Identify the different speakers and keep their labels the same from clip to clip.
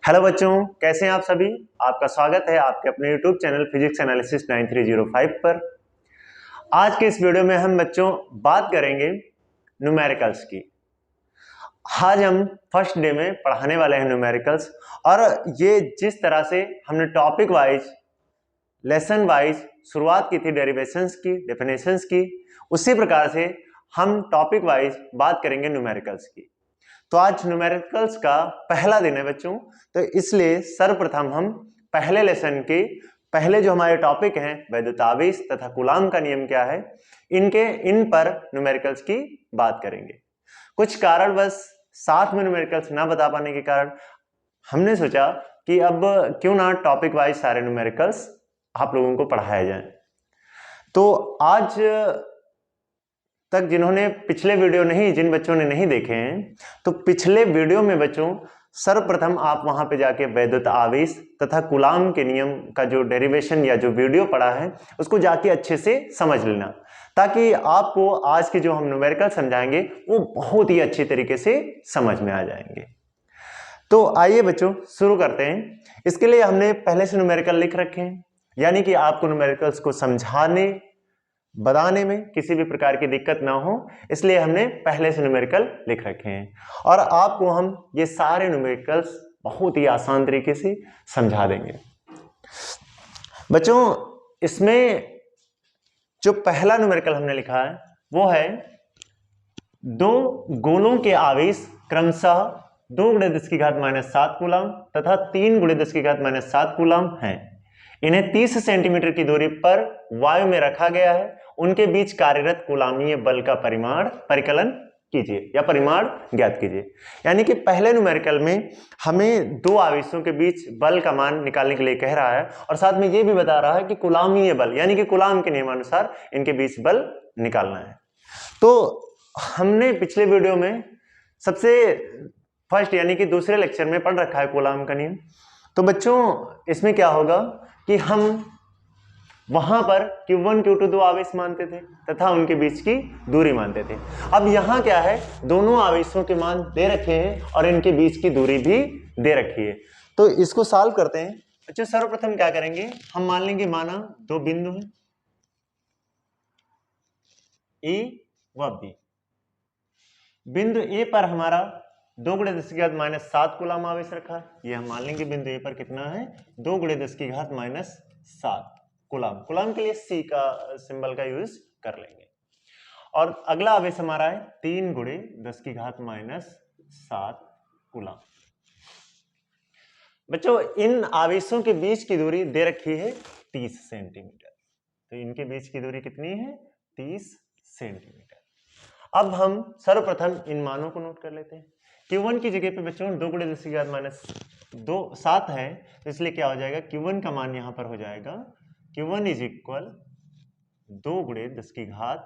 Speaker 1: Hello बच्चों, कैसे हैं आप सभी। आपका स्वागत है आपके अपने YouTube चैनल फिजिक्स एनालिसिस 9305 पर। आज के इस वीडियो में हम बच्चों बात करेंगे न्यूमेरिकल्स की। आज हम फर्स्ट डे में पढ़ाने वाले हैं न्यूमेरिकल्स, और ये जिस तरह से हमने टॉपिक वाइज लेसन वाइज शुरुआत की थी डेरिवेशंस की, डेफिनेशंस की, उसी प्रकार से हम टॉपिक वाइज बात करेंगे न्यूमेरिकल्स की। तो आज न्यूमेरिकल्स का पहला दिन है बच्चों, तो इसलिए सर्वप्रथम हम पहले लेसन के पहले जो हमारे टॉपिक हैं वैद्युत आवेश तथा कूलाम का नियम क्या है, इन पर न्यूमेरिकल्स की बात करेंगे। कुछ कारणवश साथ में न्यूमेरिकल्स ना बता पाने के कारण हमने सोचा कि अब क्यों ना टॉपिक वाइज सारे न्यूमेरिकल्स आप लोगों को पढ़ाया जाए। तो आज तक जिन्होंने पिछले वीडियो जिन बच्चों ने नहीं देखे हैं, तो पिछले वीडियो में बच्चों सर्वप्रथम आप वहां पे जाके वैद्युत आवेश तथा कूलाम के नियम का जो डेरिवेशन या जो वीडियो पढ़ा है उसको जाके अच्छे से समझ लेना, ताकि आपको आज के जो हम न्यूमेरिकल समझाएंगे वो बहुत ही अच्छी तरीके से समझ में आ जाएंगे। तो आइए बच्चों शुरू करते हैं। इसके लिए हमने पहले से न्यूमेरिकल लिख रखे हैं, यानी कि आपको न्यूमेरिकल्स को समझाने बताने में किसी भी प्रकार की दिक्कत ना हो, इसलिए हमने पहले से न्यूमेरिकल लिख रखे हैं और आपको हम ये सारे न्यूमेरिकल्स बहुत ही आसान तरीके से समझा देंगे। बच्चों, इसमें जो पहला न्यूमेरिकल हमने लिखा है वो है दो गोलों के आवेश क्रमशः 2 × 10⁻⁷ कूलम तथा 3 × 10⁻⁷ कूलम हैं। इन्हें 30 सेंटीमीटर की दूरी पर वायु में रखा गया है। उनके बीच कार्यरत कूलामीय बल का परिकलन कीजिए या परिमाण ज्ञात कीजिए। यानी कि पहले न्यूमेरिकल में हमें दो आवेशों के बीच बल का मान निकालने के लिए कह रहा है और साथ में यह भी बता रहा है कि कूलामीय बल यानी कि कूलाम के नियमानुसार इनके बीच बल निकालना है। तो हमने पिछले वीडियो में सबसे फर्स्ट यानी कि दूसरे लेक्चर में पढ़ रखा है कूलाम का नियम। तो बच्चों इसमें क्या होगा कि हम वहां पर Q1 Q2 दो आवेश मानते थे तथा उनके बीच की दूरी मानते थे। अब यहां क्या है, दोनों आवेशों के मान दे रखे हैं और इनके बीच की दूरी भी दे रखी है। तो इसको सॉल्व करते हैं। बच्चों सर्वप्रथम क्या करेंगे, हम मान लेंगे माना दो बिंदु हैं ए व बी। बिंदु ए पर हमारा 2 × 10⁻⁷ कूलम आवेश रखा है। ये हम मान लेंगे बिंदु ए पर कितना है, 2 × 10⁻⁷ कूलम। कूलम के लिए सी का सिंबल का यूज कर लेंगे। और अगला आवेश हमारा है 3 × 10⁻⁷ कूलम। बच्चों इन आवेशों के बीच की दूरी दे रखी है 30 सेंटीमीटर। तो इनके बीच की दूरी कितनी है, 30 सेंटीमीटर। अब हम सर्वप्रथम इन मानों को नोट कर लेते हैं। Q1 की जगह पे बच्चों 2 × 10⁻⁷ है, तो इसलिए क्या हो जाएगा, Q1 का मान यहां पर हो जाएगा Q1 = 2 × 10⁻⁷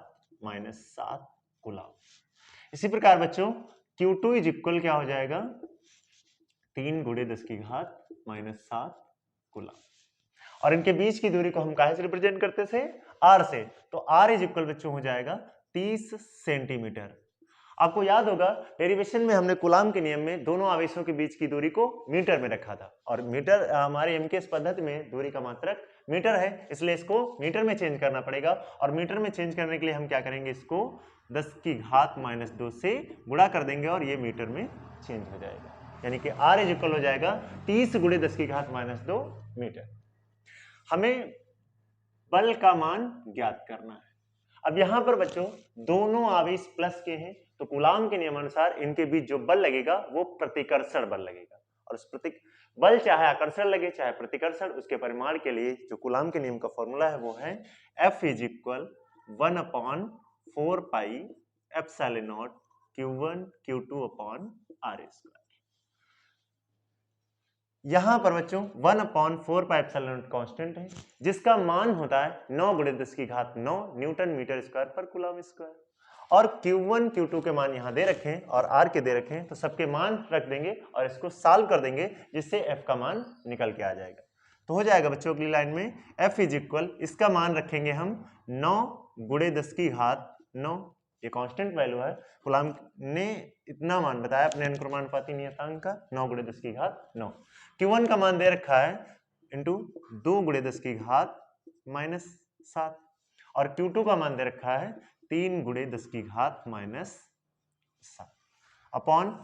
Speaker 1: कूलम। इसी प्रकार बच्चों Q2 = क्या हो जाएगा, 3 × 10⁻⁷ कूलम। और इनके बीच की दूरी को हम काहे से रिप्रेजेंट करते थे, R से। तो R = बच्चों हो जाएगा 30 सेंटीमीटर। आपको याद होगा डेरिवेशन में हमने कूलाम के नियम में दोनों आवेशों के बीच की दूरी को मीटर में रखा था, और मीटर हमारे एमकेएस पद्धति में दूरी का मात्रक मीटर है, इसलिए इसको मीटर में चेंज करना पड़ेगा। और मीटर में चेंज करने के लिए हम क्या करेंगे, इसको 10⁻⁻² से गुणा कर देंगे और ये मीटर में चेंज हो जाएगा। यानी कि R = हो जाएगा 30 × 10⁻² मीटर। हमें बल का मान ज्ञात करना है। अब यहां पर बच्चों दोनों आवेश प्लस के हैं, तो कूलाम के नियमानुसार इनके बीच जो बल लगेगा वो प्रतिकर्षण बल लगेगा। और उस बल चाहे आकर्षण लगे चाहे प्रतिकर्षण, उसके परिमाण के लिए जो कूलाम के नियम का फॉर्मूला है वो है F = 1/4πε0 Q1 Q2/R²। यहां पर बच्चों 1/4πε0 कांस्टेंट है, जिसका मान होता है 9 × 10⁹ न्यूटन मीटर स्क्वायर पर कूलम स्क्वायर। और Q1 Q2 के मान यहां दे रखे हैं और R के दे रखे हैं, तो सबके मान रख देंगे और इसको सॉल्व कर देंगे, जिससे F का मान निकल के आ जाएगा। तो हो जाएगा बच्चों अगली लाइन में F = इसका मान रखेंगे हम 9 × 10⁹ ये कांस्टेंट वैल्यू है। कूलाम ने इतना मान बताया अपने अनुक्रमानुपाती नियतांक का 9 × 10 की घात 9। Q1 का मान दे रखा है इंटू 2 × 10 की घात -7 और Q2 का मान दे रखा है 3 × 10 की घात -7 अपॉन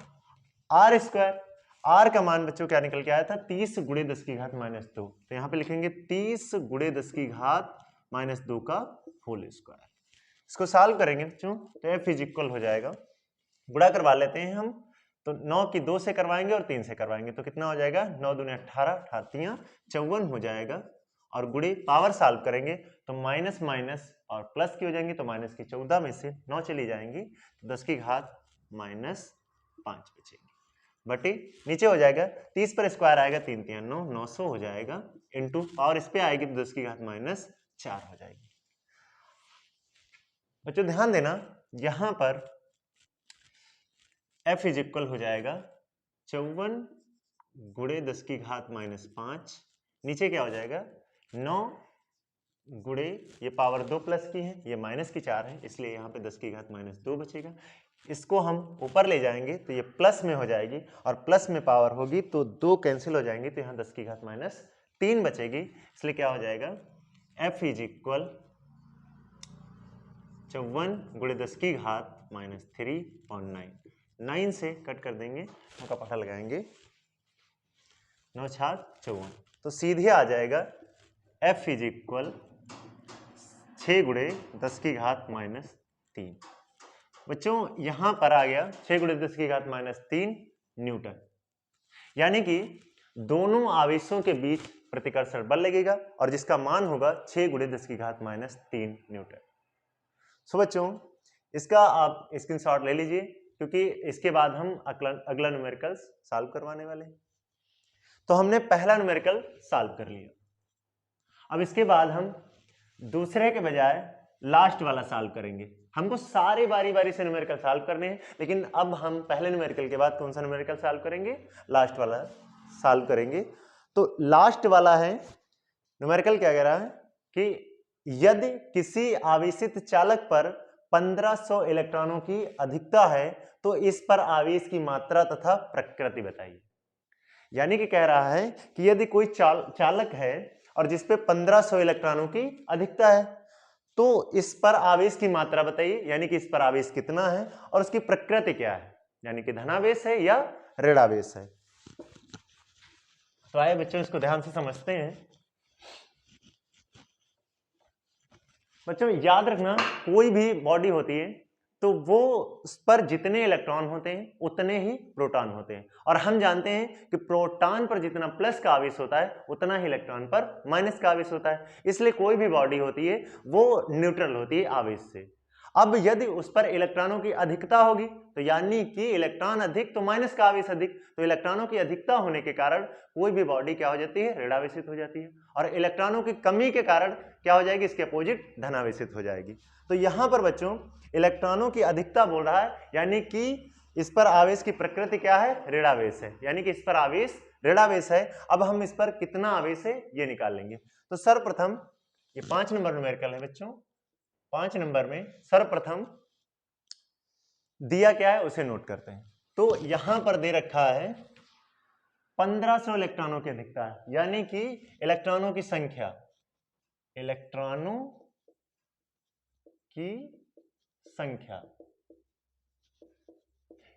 Speaker 1: आर स्क्वायर। आर का मान बच्चों क्या निकल के आया था 30 × 10 की घात -2। तो यहां पे लिखेंगे 30 × 10 की घात -2 का होल स्क्वायर। इसको सॉल्व करेंगे बच्चों तो f इज इक्वल हो जाएगा, गुणा करवा लेते हैं हम, तो 9 की 2 से करवाएंगे और 3 से करवाएंगे तो कितना हो जाएगा 9 दूनी 18, 18 54 हो जाएगा। और गुणे पावर सॉल्व करेंगे तो माइनस माइनस और प्लस की हो जाएंगे तो माइनस की 14 में से 9 चली जाएंगी तो 10 की घात -5 बचेगी, बटे नीचे हो जाएगा 30 पर स्क्वायर आएगा 3 3 9 900 हो जाएगा इंटू पावर इस पे आएगी तो 10 की घात -4 हो जाएगी। बच्चों ध्यान देना यहां पर f इज इक्वल हो जाएगा 54 × 10 की घात -5, नीचे क्या हो जाएगा 9 गुणे ये पावर 2 प्लस की है, ये माइनस की 4 है, इसलिए यहाँ पे 10 की घात -2 बचेगा। इसको हम ऊपर ले जाएंगे तो ये प्लस में हो जाएगी और प्लस में पावर होगी तो 2 कैंसिल हो जाएंगे तो यहाँ 10 की घात -3 बचेगी। इसलिए क्या हो जाएगा f इज इक्वल 54 × 10 की घात -3/9। 9 से कट कर देंगे, का पता लगाएंगे 9 छाक 54, तो सीधे आ जाएगा f इज इक्वल 6 × 10 की घात -3। बच्चों यहां पर आ गया 6 × 10 की घात -3 न्यूटन, यानी कि दोनों आवेशों के बीच प्रतिकर्षण बल लगेगा और जिसका मान होगा 6 × 10 की घात -3 न्यूटन। सो बच्चों इसका आप स्क्रीनशॉट ले लीजिए क्योंकि इसके बाद हम अगला न्यूमेरिकल सॉल्व करवाने वाले हैं। तो हमने पहला न्यूमेरिकल सॉल्व कर लिया, अब इसके बाद हम दूसरे के बजाय लास्ट वाला सॉल्व करेंगे। हमको सारे बारी बारी से न्यूमेरिकल सॉल्व करने हैं, लेकिन अब हम पहले न्यूमेरिकल के बाद कौन सा न्यूमेरिकल सॉल्व करेंगे, लास्ट वाला सॉल्व करेंगे। तो लास्ट वाला है न्यूमेरिकल क्या कह रहा है कि यदि किसी आवेशित चालक पर 1500 इलेक्ट्रॉनों की अधिकता है तो इस पर आवेश की मात्रा तथा प्रकृति बताइए। यानी कि कह रहा है कि यदि कोई चालक है और जिस पे 1500 इलेक्ट्रॉनों की अधिकता है तो इस पर आवेश की मात्रा बताइए, यानी कि इस पर आवेश कितना है और उसकी प्रकृति क्या है, यानी कि धनावेश है या ऋणावेश है। तो आइए बच्चों इसको ध्यान से समझते हैं। बच्चों याद रखना कोई भी बॉडी होती है तो वो उस पर जितने इलेक्ट्रॉन होते हैं उतने ही प्रोटॉन होते हैं, और हम जानते हैं कि प्रोटॉन पर जितना प्लस का आवेश होता है उतना ही इलेक्ट्रॉन पर माइनस का आवेश होता है। इसलिए कोई भी बॉडी होती है वो न्यूट्रल होती है आवेश से। अब यदि उस पर इलेक्ट्रॉनों की अधिकता होगी तो यानी कि इलेक्ट्रॉन अधिक तो माइनस का आवेश अधिक, तो इलेक्ट्रॉनों की अधिकता होने के कारण कोई भी बॉडी क्या हो जाती है, ऋणावेशित हो जाती है, और इलेक्ट्रॉनों की कमी के कारण क्या हो जाएगी, इसके अपोजिट धनावेशित हो जाएगी। तो यहां पर बच्चों इलेक्ट्रॉनों की अधिकता बोल रहा है, यानी कि इस पर आवेश की प्रकृति क्या है, ऋणावेश है, यानी कि इस पर आवेश ऋणावेश है। अब हम इस पर कितना आवेश है ये निकाल लेंगे। तो सर्वप्रथम ये 5 नंबर न्यूमेरिकल है बच्चों, 5 नंबर में सर्वप्रथम दिया क्या है उसे नोट करते हैं। तो यहां पर दे रखा है 1500 इलेक्ट्रॉनों की अधिकता है, यानी कि इलेक्ट्रॉनों की संख्या, इलेक्ट्रॉनों की संख्या,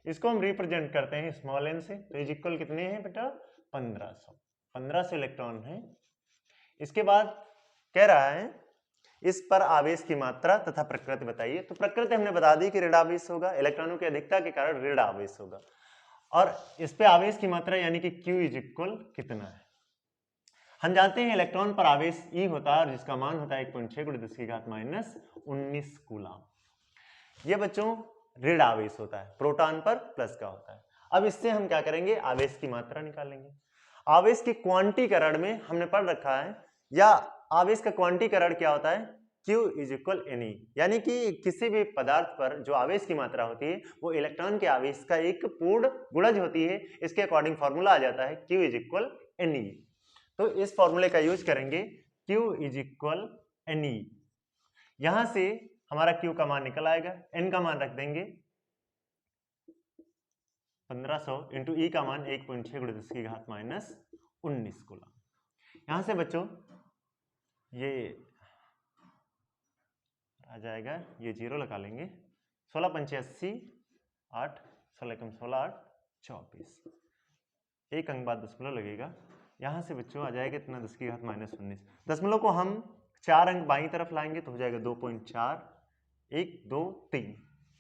Speaker 1: इसको हम रिप्रेजेंट करते हैं स्मॉल एन से। तो इज इक्वल कितने हैं बेटा, 1500 इलेक्ट्रॉन है। इसके बाद कह रहा है इस पर आवेश की मात्रा तथा प्रकृति बताइए। तो प्रकृति हमने बता दी कि ऋणावेश होगा, इलेक्ट्रॉनों की अधिकता के कारण ऋण आवेश होगा, और इस पे आवेश की मात्रा यानी कि Q इज इक्वल कितना है। हम जानते हैं इलेक्ट्रॉन पर आवेश E होता है और जिसका मान होता है 1.6 × 10 की घात -19 कूलाम। ये बच्चों ऋण आवेश होता है, प्रोटॉन पर प्लस का होता है। अब इससे हम क्या करेंगे, आवेश की मात्रा निकालेंगे। आवेश के क्वांटीकरण में हमने पढ़ रखा है, या आवेश का क्वांटीकरण क्या होता है, Q इज इक्वल Ne, यानी कि किसी भी पदार्थ पर जो आवेश की मात्रा होती है वो इलेक्ट्रॉन के आवेश का एक पूर्ण गुणज होती है। इसके अकॉर्डिंग फॉर्मूला आ जाता है Q इज इक्वल Ne। तो इस फॉर्मूले का यूज करेंगे, Q इज इक्वल Ne। यहां से हमारा Q का मान निकल आएगा, N का मान रख देंगे 1500 इंटू E का मान 1.6 × 10 की घात माइनस 19 कूलम। यहां से बच्चों ये आ जाएगा, ये 0 लगा लेंगे, 16 पंचे 80, 8 16 कम 16 8 24, एक अंक बाद दशमलव लगेगा। यहाँ से बच्चों आ जाएगा इतना 10 की घात माइनस 19। दशमलव को हम 4 अंक बाईं तरफ लाएंगे तो हो जाएगा 2.4, 1 2 3,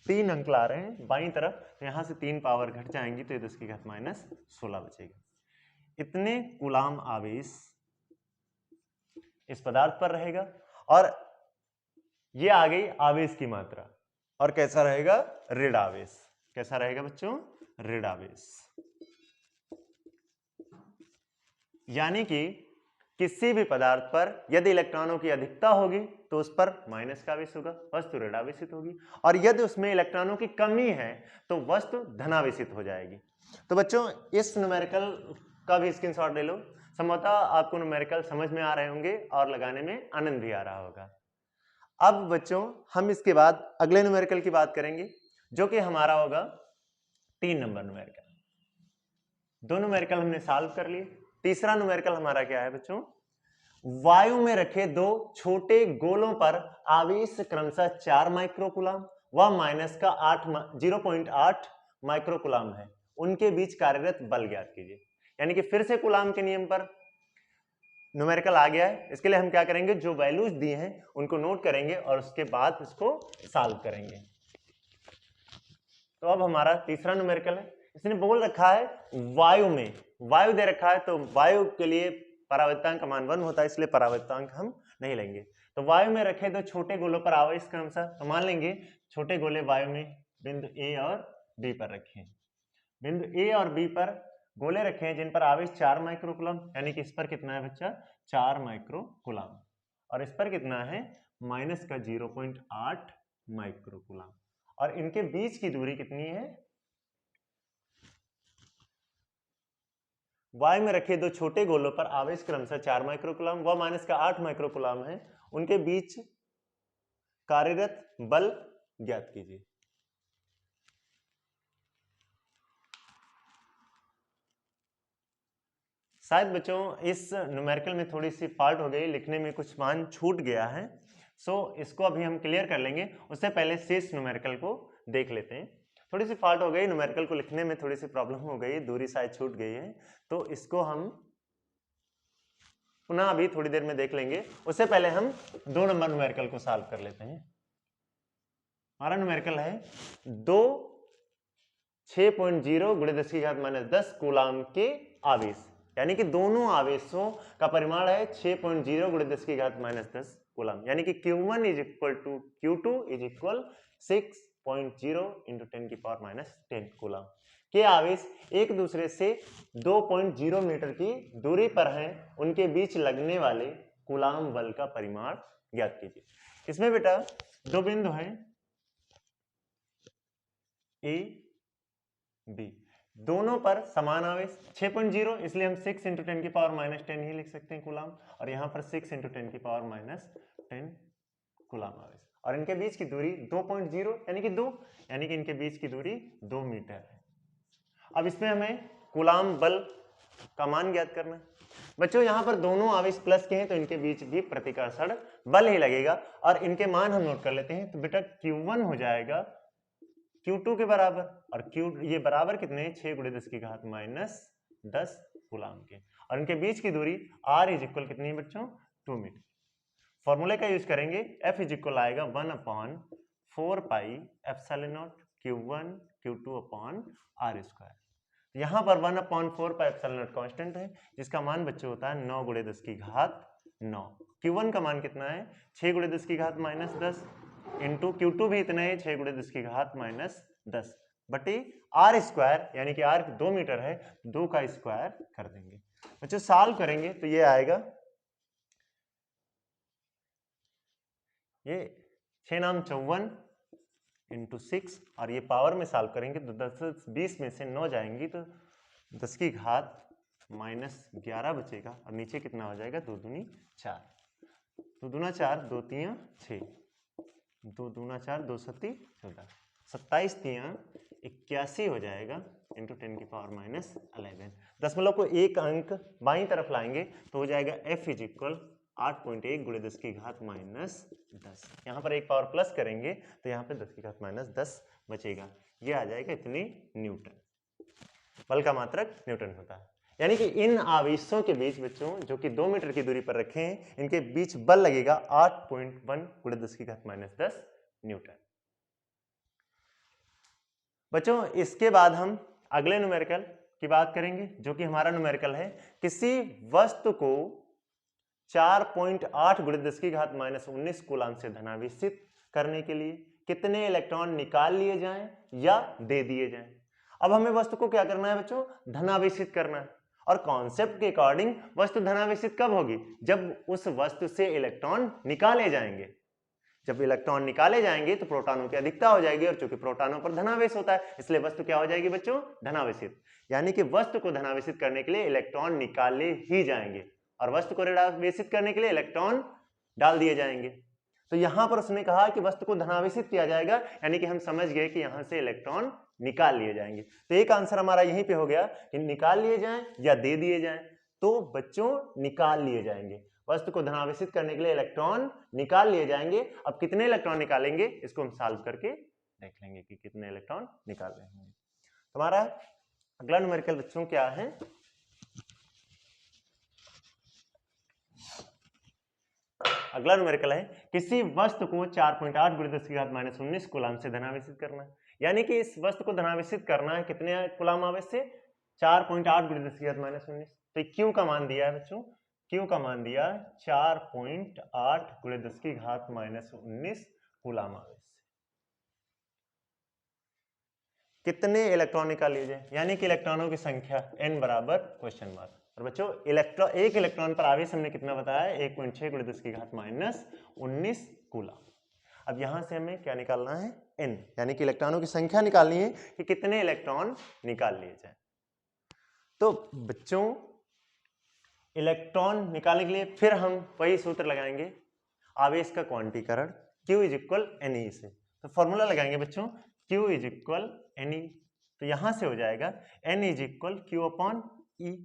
Speaker 1: 3 अंक ला रहे हैं बाईं तरफ, तो यहाँ से 3 पावर घट जाएंगी तो ये 10 की घात माइनस 16 बचेगा। इतने कूलाम आवेश इस पदार्थ पर रहेगा और ये आ गई आवेश की मात्रा। और कैसा रहेगा? ऋण आवेश। कैसा रहेगा बच्चों? ऋण आवेश। यानी कि किसी भी पदार्थ पर यदि इलेक्ट्रॉनों की अधिकता होगी तो उस पर माइनस का आवेश होगा, वस्तु ऋणावेशित होगी, और यदि उसमें इलेक्ट्रॉनों की कमी है तो वस्तु धनावेशित हो जाएगी। तो बच्चों इस न्यूमेरिकल का भी स्क्रीनशॉट ले लो, संभवतः आपको न्यूमेरिकल समझ में आ रहे होंगे और लगाने में आनंद भी आ रहा होगा। अब बच्चों हम इसके बाद अगले न्यूमेरिकल की बात करेंगे जो कि हमारा होगा 3 नंबर न्यूमेरिकल। 2 न्यूमेरिकल हमने सॉल्व कर लिए। तीसरा न्यूमेरिकल हमारा क्या है बच्चों? वायु में रखे 2 छोटे गोलों पर आवेश क्रमशः 4 माइक्रोकूलम व माइनस का 0.8 माइक्रोकूलम है, उनके बीच कार्यरत बल ज्ञात कीजिए। यानी कि फिर से कूलाम के नियम पर न्यूमेरिकल आ गया है। इसके लिए हम क्या करेंगे, जो वैल्यूज दिए हैं उनको नोट करेंगे और उसके बाद इसको सॉल्व करेंगे। तो अब हमारा तीसरा न्यूमेरिकल है, इसने बोल रखा है वायु में, वायु दे रखा है तो वायु के लिए परावर्तनांक का मान 1 होता है, इसलिए परावर्तनांक हम नहीं लेंगे। तो वायु में रखे 2 छोटे गोलों पर आवेश क्रमशः, तो मान लेंगे छोटे गोले वायु में बिंदु ए और बी पर रखे हैं। बिंदु ए और बी पर गोले रखे हैं जिन पर आवेश 4 माइक्रोकूलम, यानी कि इस पर कितना है बच्चा? 4 माइक्रोकूलम, और इस पर कितना है? माइनस का 0.8 माइक्रोकूलम, और इनके बीच की दूरी कितनी है? वायु में रखे 2 छोटे गोलों पर आवेश क्रमशः 4 माइक्रोकूलम व माइनस का 8 माइक्रोकूलम है, उनके बीच कार्यरत बल ज्ञात कीजिए। शायद बच्चों इस न्यूमेरिकल में थोड़ी सी फॉल्ट हो गई, लिखने में कुछ मान छूट गया है, सो इसको अभी हम क्लियर कर लेंगे। उससे पहले शेष न्यूमेरिकल को देख लेते हैं। थोड़ी सी फॉल्ट हो गई, न्यूमेरिकल को लिखने में थोड़ी सी प्रॉब्लम हो गई, दूरी शायद छूट गई है, तो इसको हम पुनः अभी थोड़ी देर में देख लेंगे। उससे पहले हम 2 नंबर न्यूमेरिकल को सॉल्व कर लेते हैं। हमारा न्यूमेरिकल है 2 6.0 × 10 की घात माइनस 10 कूलाम के आवेश, यानी कि दोनों आवेशों का परिमाण है 6.0 × 10 की घात माइनस 10 कूलम, यानी कि Q1 is equal to Q2 is equal 6.0 × 10 की पावर माइनस 10 कूलम के आवेश एक दूसरे से 2.0 मीटर की दूरी पर हैं, उनके बीच लगने वाले कूलाम बल का परिमाण ज्ञात कीजिए। इसमें बेटा 2 बिंदु हैं A B, दोनों पर समान आवेश 6.0, इसलिए हम 6 × 10 की पावर माइनस 10 ही लिख सकते हैं कूलाम, और यहां पर 6 × 10 की पावर माइनस 10 कूलाम आवेश, और इनके बीच की दूरी 2.0 यानी कि 2, यानी कि इनके बीच की दूरी 2 मीटर है। अब इसमें हमें कूलाम बल का मान ज्ञात करना है। बच्चों यहां पर दोनों आवेश प्लस के हैं तो इनके बीच भी प्रतिकर्षण बल ही लगेगा, और इनके मान हम नोट कर लेते हैं। तो बेटा Q1 हो जाएगा Q2 के बराबर, और ये बराबर कितने? 6 × 10 की घात माइनस 10 कूलाम के, और इनके बीच की दूरी R इज इक्वल कितनी है बच्चों? 2 मीटर। फॉर्मूले का यूज करेंगे, F इज इक्वल आएगा 1/4 pi epsilon not Q1 Q2 upon R²। यहां पर 1/4 पाई एप्सिलॉन नॉट कांस्टेंट है, जिसका मान बच्चों होता है 9 × 10 की घात 9। Q1 का मान कितना है? 6 × 10 की घात माइनस 10 इंटू Q2 भी इतना है 6 × 10 की घात माइनस 10 बटे R², यानी कि R 2 मीटर है, 2 का स्क्वायर कर देंगे। बच्चों सॉल्व करेंगे तो ये आएगा, ये 6 9 54 इंटू 6, और ये पावर में सॉल्व करेंगे तो 10 20 में से 9 जाएंगी तो 10 की घात माइनस 11 बचेगा, और नीचे कितना हो जाएगा? 2 दूनी 4, 2 दूना 4, 2 3 6, 2 दूना 4, 2 सत्ती 14, 27 तियां 81 हो जाएगा इंटू 10 की पावर माइनस 11। दशमलव को एक अंक बाईं तरफ लाएंगे तो हो जाएगा f इज इक्वल 8.1 गुणे 10 की घात माइनस 10। यहाँ पर एक पावर प्लस करेंगे तो यहाँ पे 10 की घात माइनस 10 बचेगा। ये आ जाएगा इतनी न्यूटन। बल का मात्रक न्यूटन होता है। यानी कि इन आवेशों के बीच बच्चों जो कि 2 मीटर की दूरी पर रखे हैं, इनके बीच बल लगेगा 8.1 गुणे 10 की घात माइनस 10 न्यूटन। बच्चों इसके बाद हम अगले न्यूमेरिकल की बात करेंगे जो कि हमारा न्यूमेरिकल है किसी वस्तु को 4.8 गुणे 10 की घात माइनस 19 कूलाम से धनावेशित करने के लिए कितने इलेक्ट्रॉन निकाल लिए जाएं या दे दिए जाएं। अब हमें वस्तु को क्या करना है बच्चों, धनावेशित करना है। और कॉन्सेप्ट के अकॉर्डिंग वस्तु धनावेशित कब होगी, जब उस वस्तु से इलेक्ट्रॉन निकाले जाएंगे। जब इलेक्ट्रॉन निकाले जाएंगे तो प्रोटॉनों की अधिकता हो जाएगी और चूंकि प्रोटॉनों पर धनावेश होता है इसलिए वस्तु क्या हो जाएगी बच्चों, धनावेशित। यानी कि वस्तु को धनावेशित करने के लिए इलेक्ट्रॉन निकाले ही जाएंगे और वस्तु को ऋणावेशित करने के लिए इलेक्ट्रॉन डाल दिए जाएंगे। तो यहां पर उसने कहा कि वस्तु को धनावेशित किया जाएगा, यानी कि हम समझ गए कि यहां से इलेक्ट्रॉन निकाल लिए जाएंगे। तो एक आंसर हमारा यहीं पे हो गया कि निकाल लिए जाएं या दे दिए जाएं। तो बच्चों निकाल लिए जाएंगे, वस्तु को धनावेशित करने के लिए इलेक्ट्रॉन निकाल लिए जाएंगे। अब कितने इलेक्ट्रॉन निकालेंगे इसको हम सॉल्व करके देख लेंगे कि कितने इलेक्ट्रॉन निकाल रहे हैं। हमारा अगला न्यूमेरिकल बच्चों क्या है, अगला न्यूमेरिकल है किसी वस्तु को 4.8 गुणे 10 की घात माइनस 19 कूलाम से धनावेशित करना है। यानी कि इस वस्तु को धनावेशित करना है कितने कूलाम आवेश से, 4.8 गुणे 10 की घात माइनस 19। तो क्यू का मान दिया है बच्चों, क्यू का मान दिया 4.8 गुणे 10 की घात माइनस 19 कूलाम आवेश से कितने इलेक्ट्रॉन निकाल लिए जाए, यानी कि इलेक्ट्रॉनों की संख्या n बराबर क्वेश्चन मार्क। और बच्चों एक इलेक्ट्रॉन पर आवेश हमने कितना बताया, 1.6 गुणे 10 की घात माइनस 19 कूलाम। अब यहां से हमें क्या निकालना है, n, यानी कि इलेक्ट्रॉनों की संख्या निकालनी है कि कितने इलेक्ट्रॉन निकाल लिए जाए। तो बच्चों इलेक्ट्रॉन निकालने के लिए फिर हम वही सूत्र लगाएंगे, आवेश का क्वांटीकरण Q इज इक्वल NE से। तो फॉर्मूला लगाएंगे बच्चों, Q इज इक्वल NE। तो यहां से हो जाएगा N is equal Q upon E।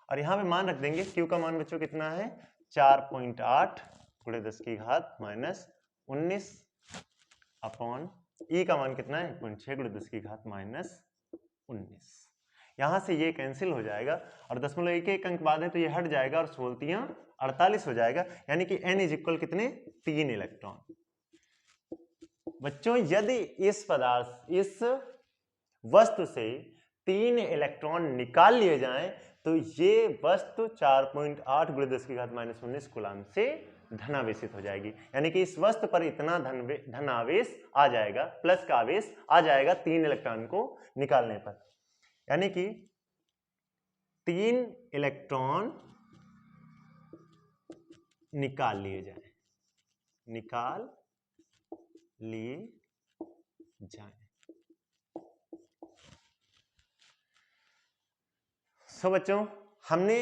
Speaker 1: और यहां पे मान रख देंगे, Q का मान बच्चों कितना है, 4.8 गुणे 10 की घात माइनस 19 अपॉन E का मान कितना है, 1.6 गुणे 10 की घात माइनस 19। यहां से ये कैंसिल हो जाएगा और 0.11 अंक बाद है तो ये हट जाएगा और 16 48 हो जाएगा। यानी कि N इज इक्वल कितने, 3 इलेक्ट्रॉन। बच्चों यदि इस पदार्थ इस वस्तु से 3 इलेक्ट्रॉन निकाल लिए जाएं तो ये वस्तु 4.8 गुणे 10 की घात माइनस 19 कूलाम से धनावेशित हो जाएगी। यानी कि इस वस्तु पर इतना धनावेश आ जाएगा, प्लस का आवेश आ जाएगा 3 इलेक्ट्रॉन को निकालने पर। यानी कि 3 इलेक्ट्रॉन निकाल लिए जाए, निकाल लिए जाए। सो बच्चों हमने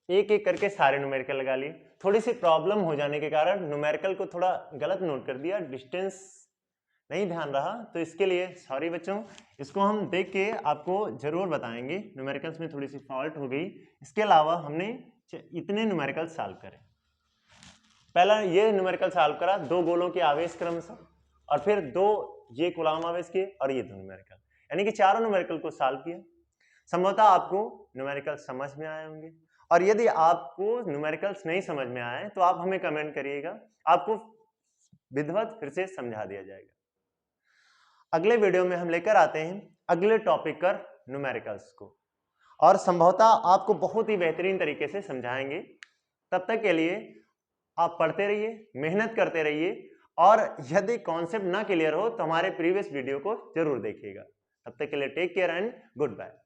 Speaker 1: एक एक करके सारे न्यूमेरिकल लगा लिए। थोड़ी सी प्रॉब्लम हो जाने के कारण न्यूमेरिकल को थोड़ा गलत नोट कर दिया, डिस्टेंस नहीं ध्यान रहा, तो इसके लिए सॉरी बच्चों। इसको हम देख के आपको जरूर बताएंगे, न्यूमेरिकल्स में थोड़ी सी फॉल्ट हो गई। इसके अलावा हमने इतने न्यूमेरिकल सॉल्व करे। पहला ये न्यूमेरिकल सॉल्व करा, 2 गोलों के आवेश क्रमशः, और फिर 2 ये कूलाम आवेश के और ये 2 न्यूमेरिकल, यानी कि चारों न्यूमेरिकल को सॉल्व किया। संभवतः आपको न्यूमेरिकल समझ में आए होंगे, और यदि आपको न्यूमेरिकल्स नहीं समझ में आए तो आप हमें कमेंट करिएगा, आपको विधिवत फिर से समझा दिया जाएगा। अगले वीडियो में हम लेकर आते हैं अगले टॉपिक पर न्यूमेरिकल्स को, और संभवतः आपको बहुत ही बेहतरीन तरीके से समझाएंगे। तब तक के लिए आप पढ़ते रहिए, मेहनत करते रहिए, और यदि कॉन्सेप्ट ना क्लियर हो तो हमारे प्रीवियस वीडियो को जरूर देखिएगा। तब तक के लिए take care and good bye.